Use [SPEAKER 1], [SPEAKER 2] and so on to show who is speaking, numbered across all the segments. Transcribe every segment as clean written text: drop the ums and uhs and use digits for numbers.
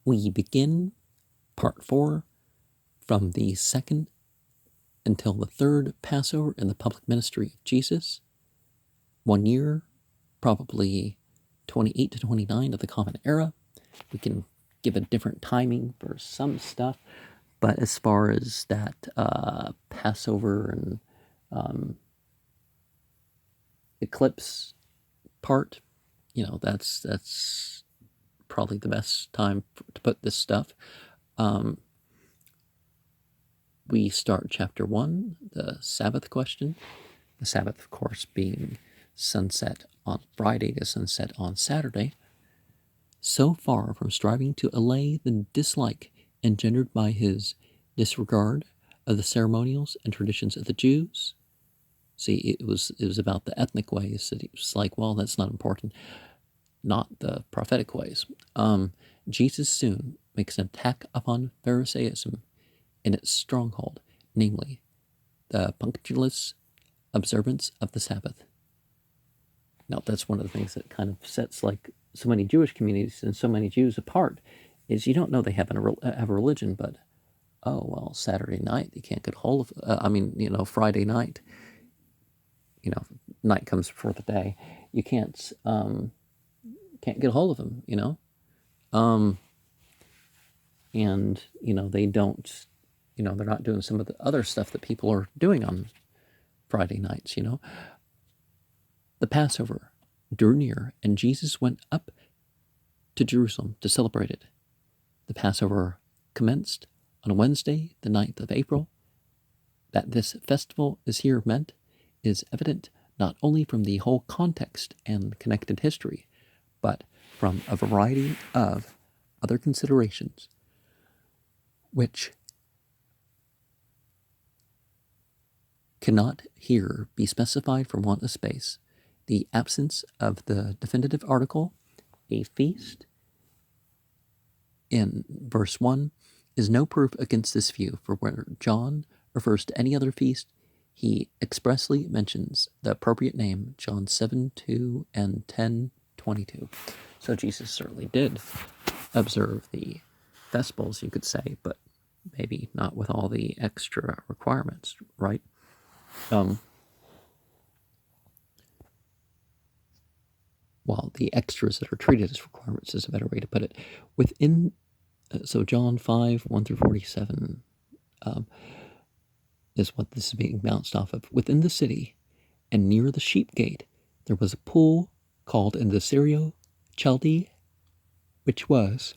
[SPEAKER 1] We begin part 4 from the second until the third Passover in the public ministry of Jesus. 1 year, probably 28 to 29 of the Common Era. We can give a different timing for some stuff, but as far as that Passover and eclipse part, that's probably the best time to put this stuff. We start chapter 1, the Sabbath question. The Sabbath, of course, being sunset on Friday to sunset on Saturday. So far from striving to allay the dislike engendered by his disregard of the ceremonials and traditions of the Jews. See, it was about the ethnic ways that he was like, well, that's not important, not the prophetic ways. Jesus soon makes an attack upon Pharisaism in its stronghold, namely the punctilious observance of the Sabbath. Now, that's one of the things that kind of sets like so many Jewish communities and so many Jews apart, is you don't know they have a religion, but oh well, Saturday night you can't get hold of. Friday night, night comes before the day. You can't get a hold of them. And they don't. They're not doing some of the other stuff that people are doing on Friday nights. The Passover drew near, and Jesus went up to Jerusalem to celebrate it. The Passover commenced on Wednesday, the 9th of April. That this festival is here meant is evident not only from the whole context and connected history, but from a variety of other considerations, which cannot here be specified for want of space. The absence of the definitive article, a feast, in verse 1 is no proof against this view, for where John refers to any other feast, he expressly mentions the appropriate name, John 7:2 and 10:22. So Jesus certainly did observe the Vespers, you could say, but maybe not with all the extra requirements, right? Well, the extras that are treated as requirements is a better way to put it. So John 5, 1 through 47 is what this is being bounced off of. Within the city and near the sheep gate, there was a pool called in the Syro-Chaldee, which was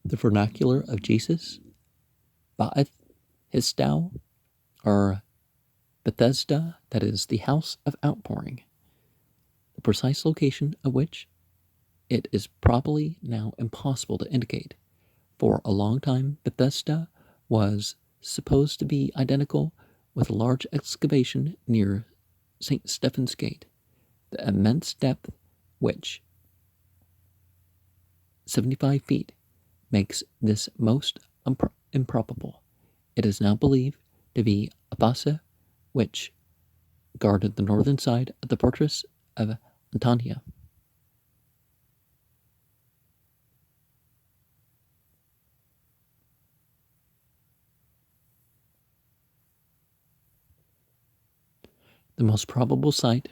[SPEAKER 1] the vernacular of Jesus, Ba'ath Histau, or Bethesda, that is the house of outpouring, the precise location of which it is probably now impossible to indicate. For a long time, Bethesda was supposed to be identical with a large excavation near St. Stephen's Gate. The immense depth, which 75 feet, makes this most improbable. It is now believed to be a bassa which guarded the northern side of the fortress of Antonia. The most probable site,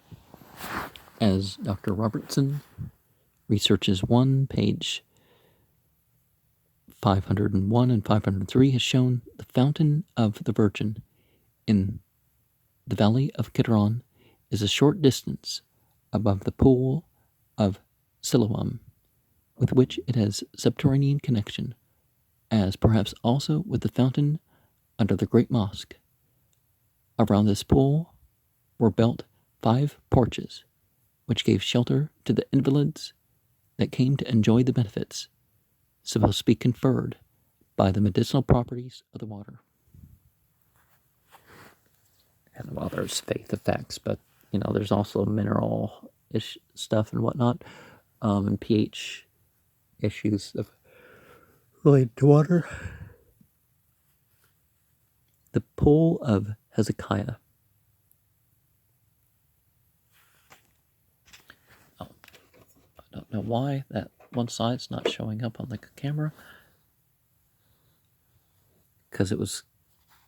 [SPEAKER 1] as Dr. Robertson researches 1 page 501 and 503, has shown the Fountain of the Virgin in the valley of Kidron is a short distance above the pool of Siloam, with which it has subterranean connection, as perhaps also with the fountain under the great mosque. Around this pool were built 5 porches, which gave shelter to the invalids that came to enjoy the benefits supposed to be conferred by the medicinal properties of the water. And well, there's faith effects, but there's also mineral-ish stuff and whatnot, and pH issues of related to water. The pool of Hezekiah. I don't know why that one side's not showing up on the camera because it was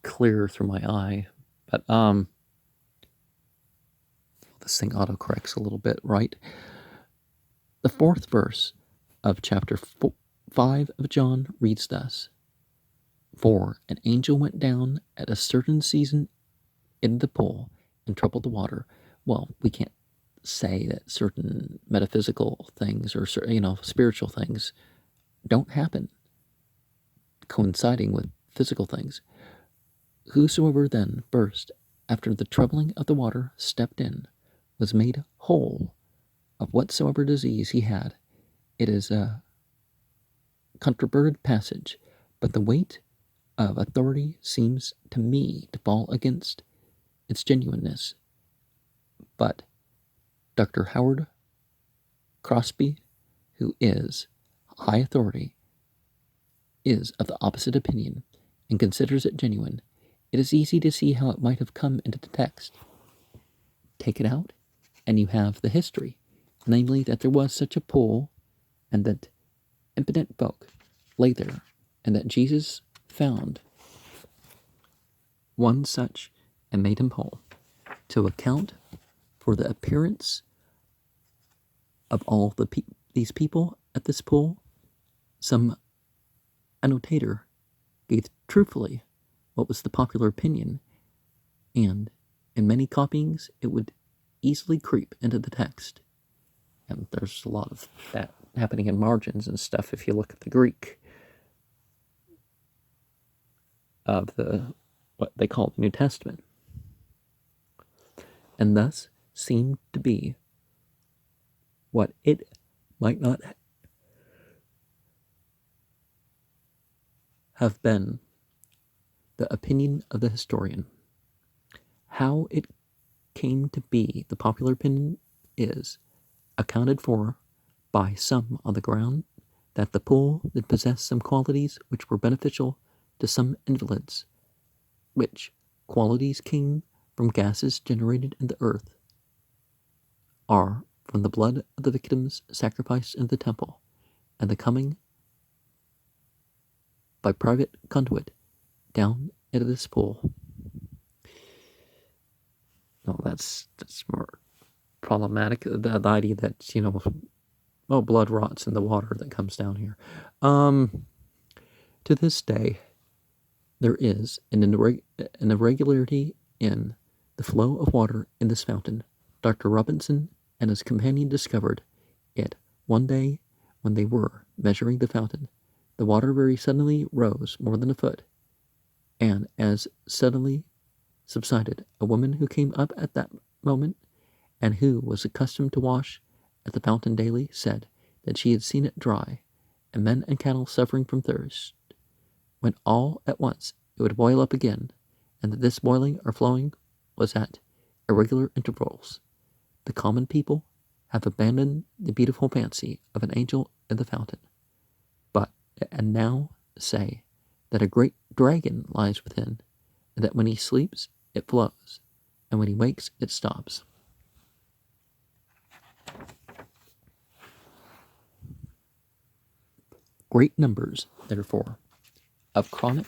[SPEAKER 1] clear through my eye. But this thing autocorrects a little bit, right? The 4th verse of chapter 5 of John reads thus: "For an angel went down at a certain season in the pool and troubled the water." Well, we can't say that certain metaphysical things or spiritual things don't happen coinciding with physical things. "Whosoever then first, after the troubling of the water, stepped in, was made whole of whatsoever disease he had." It is a controverted passage, but the weight of authority seems to me to fall against its genuineness. But Dr. Howard Crosby, who is high authority, is of the opposite opinion and considers it genuine. It is easy to see how it might have come into the text. Take it out, and you have the history, namely that there was such a pool, and that impotent folk lay there, and that Jesus found one such and made him whole. To account for the appearance of all these people at this pool, some annotator gave truthfully what was the popular opinion, and in many copyings it would easily creep into the text. And there's a lot of that happening in margins and stuff if you look at the Greek of what they call the New Testament, and thus seemed to be what it might not have been the opinion of the historian. How it came to be the popular opinion is accounted for by some on the ground that the pool did possess some qualities which were beneficial to some invalids, which qualities came from gases generated in the earth, are from the blood of the victims sacrificed in the temple, and the coming by private conduit down into this pool. No, that's more problematic. The idea that, blood rots in the water that comes down here. To this day, there is an irregularity in the flow of water in this fountain. Dr. Robinson and his companion discovered it one day when they were measuring the fountain. The water very suddenly rose more than a foot, and as suddenly subsided. A woman who came up at that moment, and who was accustomed to wash at the fountain daily, said that she had seen it dry, and men and cattle suffering from thirst, when all at once it would boil up again, and that this boiling or flowing was at irregular intervals. The common people have abandoned the beautiful fancy of an angel in the fountain, and now say that a great dragon lies within, and that when he sleeps it flows, and when he wakes it stops. Great numbers, therefore, of chronic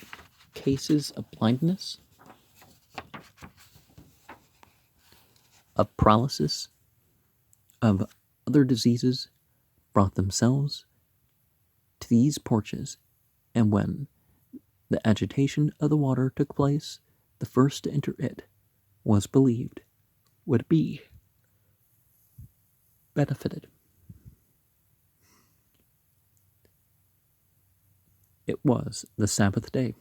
[SPEAKER 1] cases of blindness, of paralysis, of other diseases, brought themselves to these porches, and when the agitation of the water took place, the first to enter it was believed would be benefited. It was the Sabbath day.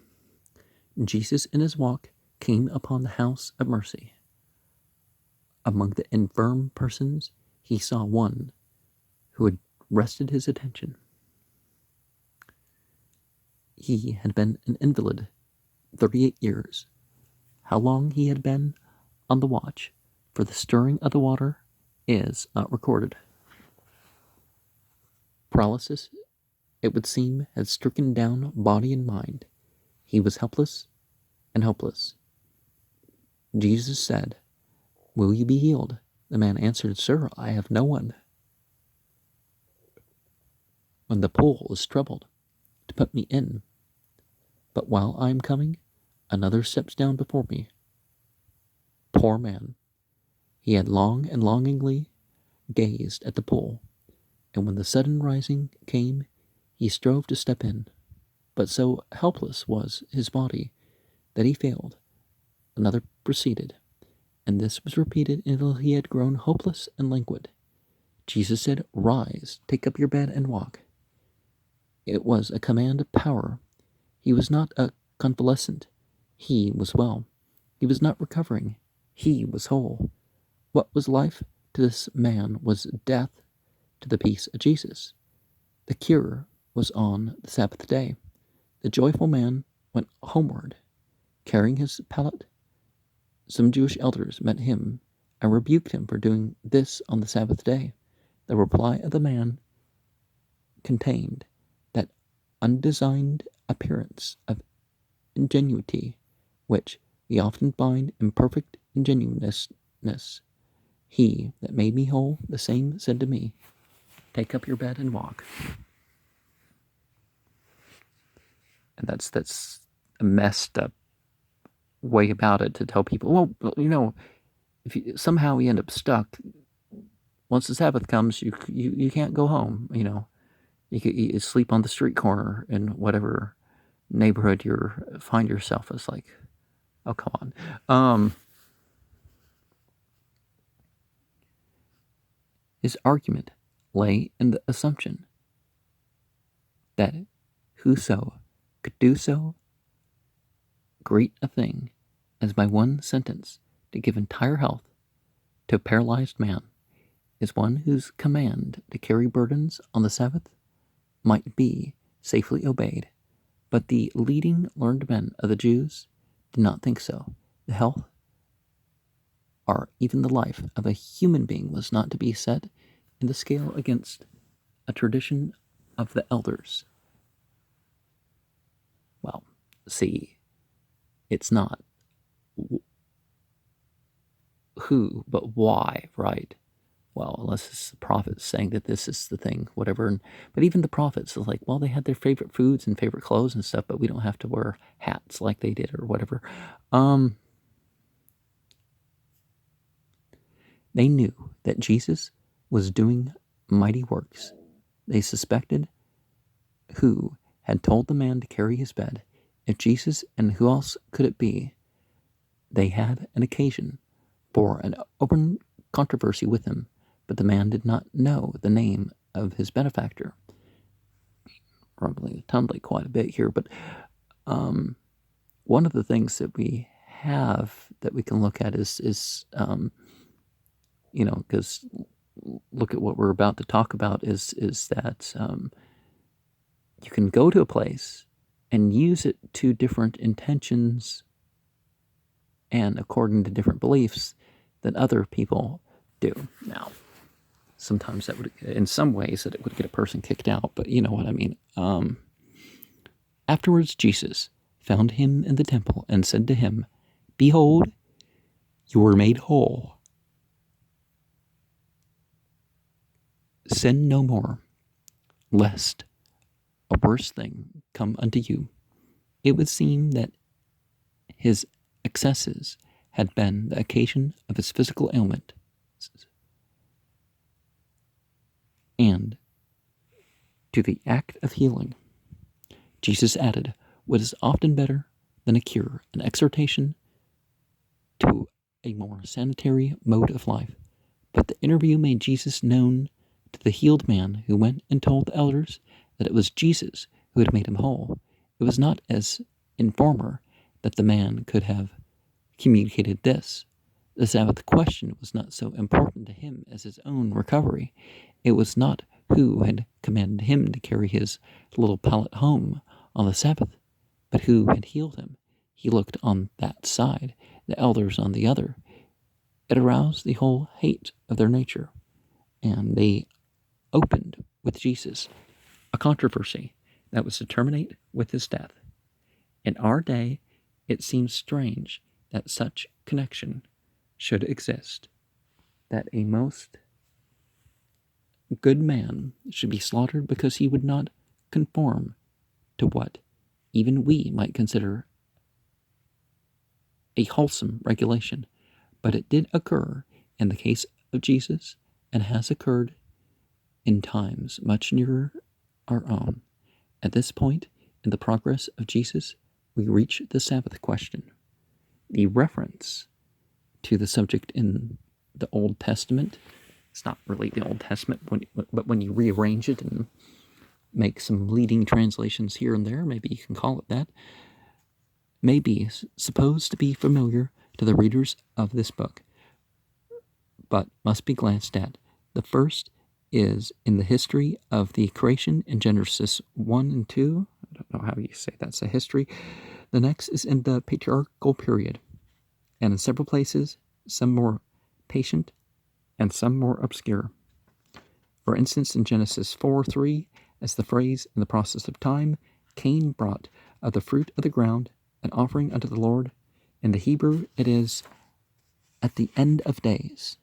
[SPEAKER 1] Jesus in his walk came upon the house of mercy. Among the infirm persons, he saw one who had arrested his attention. He had been an invalid 38 years. How long he had been on the watch for the stirring of the water is not recorded. Paralysis, it would seem, had stricken down body and mind. He was helpless and hopeless. Jesus said, "Will you be healed?" The man answered, "Sir, I have no one when the pool is troubled, to put me in. But while I am coming, another steps down before me. Poor man! He had long and longingly gazed at the pool, and when the sudden rising came, he strove to step in. But so helpless was his body that he failed. Another proceeded, and this was repeated until he had grown hopeless and languid. Jesus said, "Rise, take up your bed and walk." It was a command of power. He was not a convalescent. He was well. He was not recovering. He was whole. What was life to this man was death to the peace of Jesus. The cure was on the Sabbath day. The joyful man went homeward, carrying his pallet. Some Jewish elders met him and rebuked him for doing this on the Sabbath day. The reply of the man contained that undesigned appearance of ingenuity which we often find in perfect ingenuousness. He that made me whole, the same said to me, "Take up your bed and walk." And that's a messed up way about it, to tell people, well, if you, somehow we end up stuck, once the Sabbath comes, you can't go home. You sleep on the street corner in whatever neighborhood you find yourself. It's like, oh, come on. His argument lay in the assumption that whoso could do so great a thing as by one sentence to give entire health to a paralyzed man is one whose command to carry burdens on the Sabbath might be safely obeyed. But the leading learned men of the Jews did not think so. The health, or even the life, of a human being was not to be set in the scale against a tradition of the elders. Well, see, it's not who, but why, right? Well, unless it's the prophets saying that this is the thing, whatever. But even the prophets are like, well, they had their favorite foods and favorite clothes and stuff, but we don't have to wear hats like they did or whatever. They knew that Jesus was doing mighty works. They suspected who had told the man to carry his bed. If Jesus, and who else could it be? They had an occasion for an open controversy with him, but the man did not know the name of his benefactor. Rumbling tumbling quite a bit here, but one of the things that we have that we can look at is because look at what we're about to talk about is that you can go to a place and use it to different intentions and according to different beliefs that other people do. Now, sometimes that would, in some ways, that it would get a person kicked out, but you know what I mean. Afterwards, Jesus found him in the temple and said to him, "Behold, you were made whole. Sin no more, lest a worse thing come unto you." It would seem that his excesses had been the occasion of his physical ailment. And to the act of healing, Jesus added what is often better than a cure, an exhortation to a more sanitary mode of life. But the interview made Jesus known to the healed man, who went and told the elders that it was Jesus who had made him whole. It was not as informer that the man could have communicated this. The Sabbath question was not so important to him as his own recovery. It was not who had commanded him to carry his little pallet home on the Sabbath, but who had healed him. He looked on that side, the elders on the other. It aroused the whole hate of their nature, and they opened with Jesus a controversy that was to terminate with his death. In our day, it seems strange that such connection should exist, that a most good man should be slaughtered because he would not conform to what even we might consider a wholesome regulation. But it did occur in the case of Jesus and has occurred in times much nearer our own. At this point in the progress of Jesus, we reach the Sabbath question. The reference to the subject in the Old Testament, it's not really the Old Testament, but when you rearrange it and make some leading translations here and there, maybe you can call it that, may be supposed to be familiar to the readers of this book, but must be glanced at. The first is in the history of the creation in Genesis 1 and 2. I don't know how you say that's a history. The next is in the patriarchal period, and in several places, some more patient and some more obscure. For instance, in Genesis 4:3, as the phrase in the process of time, Cain brought of the fruit of the ground an offering unto the Lord. In the Hebrew, it is at the end of days.